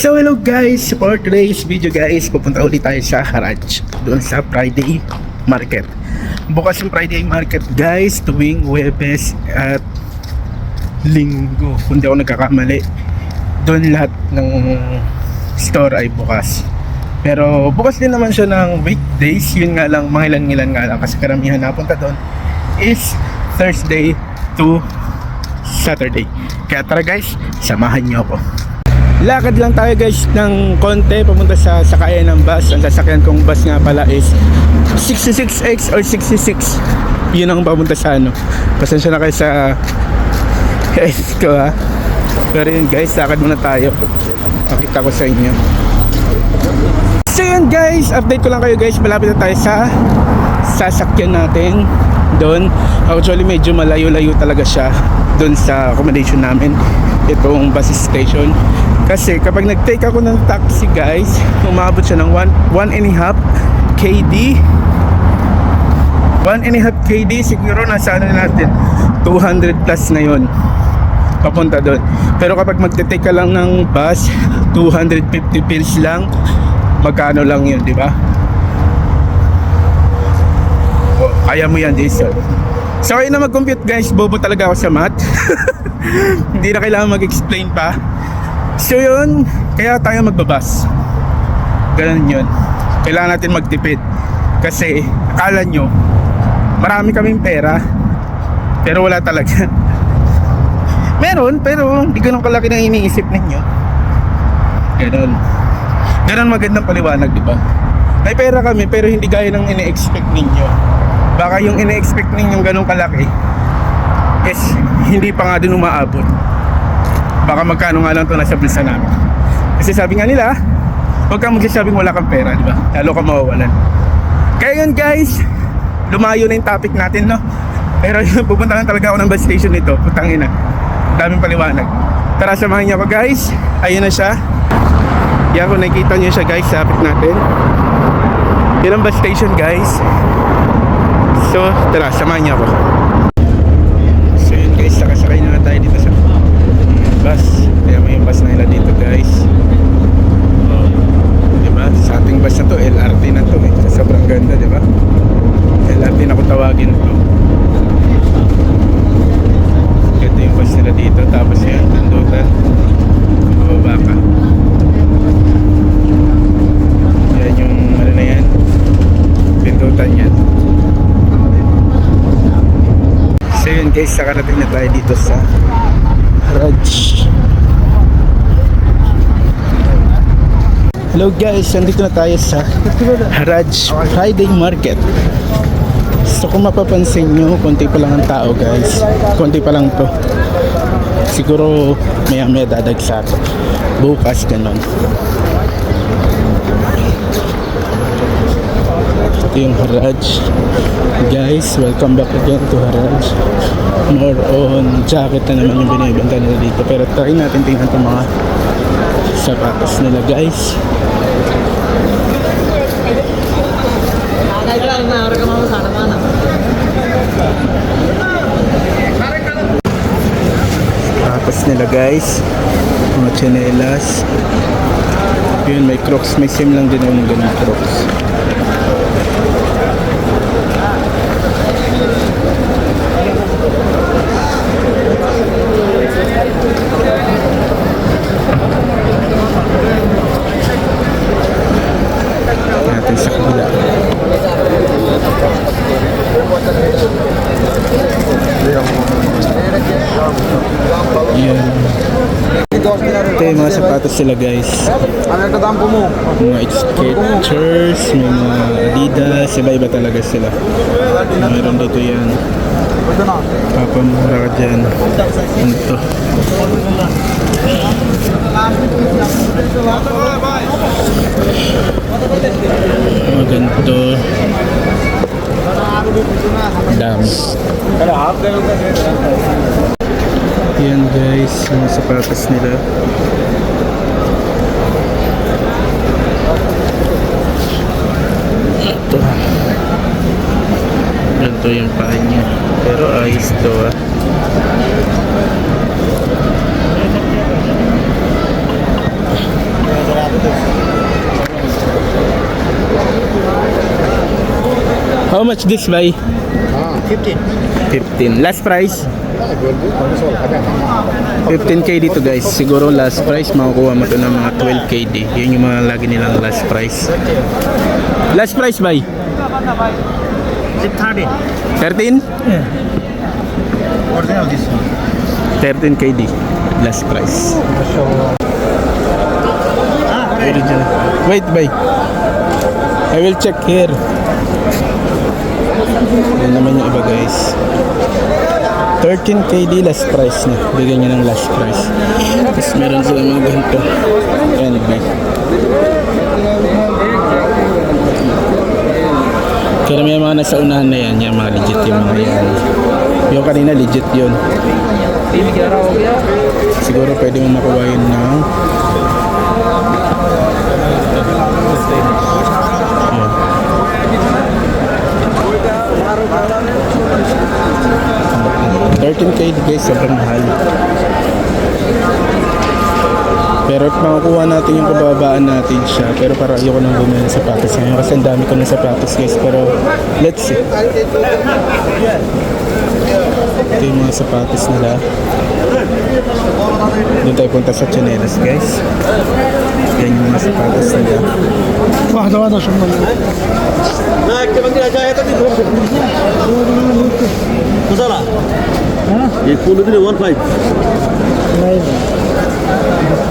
So hello guys, for today's video guys, pupunta ulit tayo sa Haraj, doon sa Friday Market. Bukas yung Friday Market guys, tuwing Huwebes at Linggo, kung di ako nagkakamali. Doon lahat ng store ay bukas. Pero bukas din naman siya ng weekdays, yun nga lang, mga ilan nga lang, kasi karamihan napunta doon is Thursday to Saturday. Kaya tara guys, samahan niyo ako. Lakad lang tayo guys ng konti papunta sa sakayan ng bus. Ang sasakyan kong bus nga pala is 66X or 66. Yun ang papunta sa ano. Pasensya na kayo sa S ko ha. Pero yun guys, lakad muna tayo. Pakita ko sa inyo. So yun guys, update ko lang kayo guys. Malapit na tayo sa sasakyan natin doon. Actually medyo malayo-layo talaga siya doon sa accommodation namin, itong bus station. Kasi kapag nag-take ako ng taxi guys, umabot siya ng 1.5 KD. 1.5 KD, siguro nasa ano natin 200 plus na yun papunta doon. Pero kapag magte-take ka lang ng bus, 250 pills lang, magkano lang yun, di ba? Kaya mo yan, Jason. So kayo na mag-compute guys, bobo talaga ako sa math. Hindi na kailangan mag-explain pa. So yun, kaya tayo magbabas. Ganun yun. Kailangan natin magtipid. Kasi akala nyo marami kaming pera, pero wala talaga. Meron, pero hindi ganun kalaki na iniisip ninyo. Ganun. Ganun magandang paliwanag, di ba? May pera kami, pero hindi gaya ng ine-expect ninyo. Baka yung ine-expect ninyong ganun kalaki is hindi pa nga din umaabot. Baka magkano nga lang ito nasa bulsa namin. Kasi sabi nga nila, huwag kang magsasabing wala kang pera, di ba? Lalo ka mawawalan. Kaya yun guys, lumayo na yung topic natin, no? Pero pupunta lang talaga ako ng bus station nito. Putang ina, daming paliwanag. Tara, samahan niyo ako guys. Ayun na siya. Yan, kung nakikita niyo siya guys, sapit natin. Yan ang bus station guys. So, tara, samahan niyo ako. So yun guys, sakasakay na tayo dito sa bus. Kaya may bus na nila dito guys. Diba? Sa ating bus na to, LRT na to eh. Sobrang ganda, diba? LRT na kung tawagin to. Ganda yung bus nila dito. Tapos yan, tundutan. Bababa ka. Yan yung ano na yan, pindutan yan. So yun guys, nakarating na tayo dito sa Haraj. Hello guys, nandito na tayo sa Haraj Friday Market. So kung mapapansin nyo, konti pa lang ang tao guys. Konti pa lang to. Siguro maya dadagsa to. Bukas ganun. Ito yung Haraj. Guys, welcome back again to Haraj. More on jacket na naman yung binibenta nila dito. Pero try natin tingnan itong mga sapatos nila guys. Sapatos nila guys. Mga tsinelas. Yun, may Crocs. May same lang din yung ganun Crocs. Natin sa kabila. Yan. Ito yung mga sapatos sila guys. Mga Skechers, may mga Adidas, iba-iba talaga sila. Mayroon dito yan. Papamura ka dyan. Ano to? Mga ganito. Dami. Yan guys, mga sapatos nila. Ito. Ganito yung paa niya. Pero ayos to ah. How much this by? 15. 15. Last price? 15k dito guys. Siguro last price makukuha mo to ng mga 12k di. Yun yung mga lagi nilang last price. Last price by? 13. 13? Yeah. Original this one. 13k di. Last price. Original. Wait, bye. I will check here. Yan naman yung iba guys. 13k di last price na. Bigyan niya ng last price. Tapos meron sila mga ganito. NB. Kaya may mga nasa unahan na yan. Yung mga legit yung mga yan. Yung kanina legit yun. Siguro pwede mo makuha yun ng 13k guys, sobrang mahal. Pero at makukuha natin yung pababaan natin siya. Pero para ayoko nang bumili ng sapatos ngayon kasi ang dami ko ng sapatos guys. Pero let's see. Ito yung mga sapatos nila. Doon tayo punta sa Chanelas guys. Yan yung mga sapatos nila. واحدة شو ये फुल दिले 15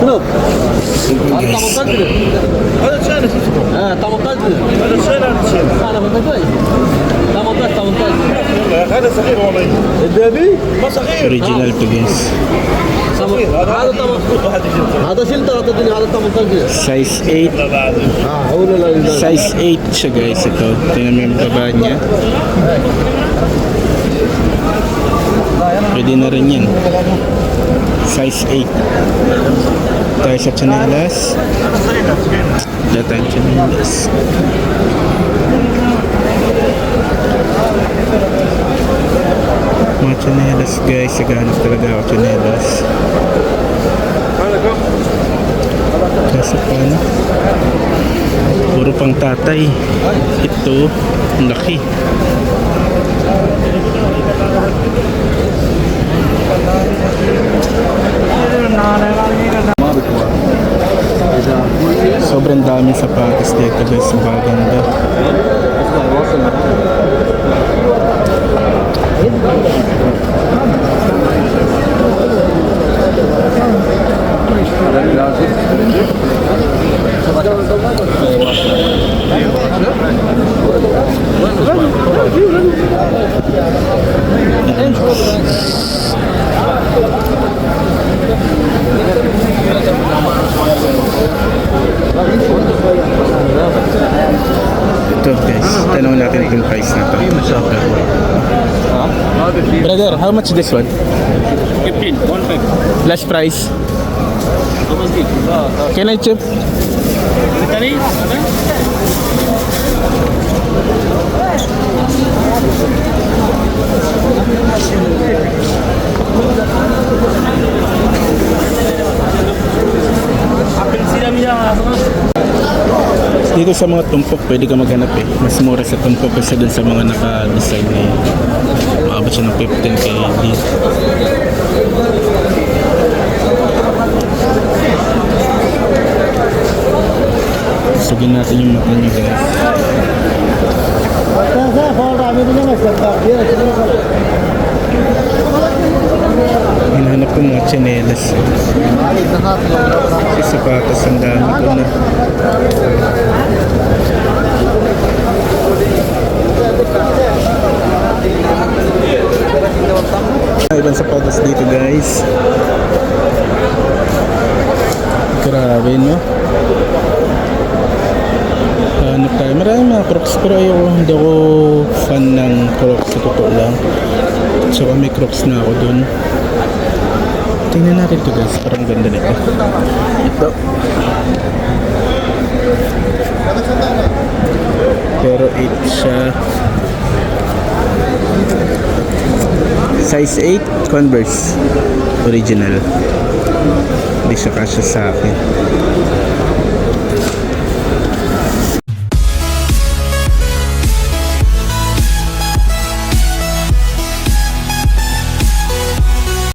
شنو هذا شان اه 18 هذا شان انا بدي 18 هذا صغير والله الذهبي ما صغير Original to guys. هذا شيل 3 دنيا هذا 18 Size 8. اه هو لا Size 8 siya guys. Ito. Tingnan mo yung baba niya. Pwede na rin yan. Size 8. Tayo sa Chanelas. Dito tayong Chanelas. Mga Chanelas guys. Naghahanap talaga ako Chanelas. Kaso paano? Puro pang tatay. Ito. Ang laki. Sobrang daming sapatos dito guys, maganda. Ito guys, tanong natin itong price na to. Brother, how much this one? 15 15 Last price? Can I check? Tadi Dito sa mga tumpok, pwede ka maghanap eh. Mas mura sa tumpok kasi dun sa mga naka-design na yun. Makabot siya ng 15k dito. Sugin natin yung mata niyo guys. Hinahanap ko mga tsinelas. Kasi sapatos ang dami ko na. Ibang sapatos dito guys. Grabe no. Ano tayo? Maraming mga Crocs pero ayoko, hindi ako fan ng Crocs sa totoo lang. So may Crocs na ako dun. Tingnan natin ito guys, parang ganda nito. Ito. Pero 8 siya. Size 8, Converse. Original. Hindi siya kasya sa akin.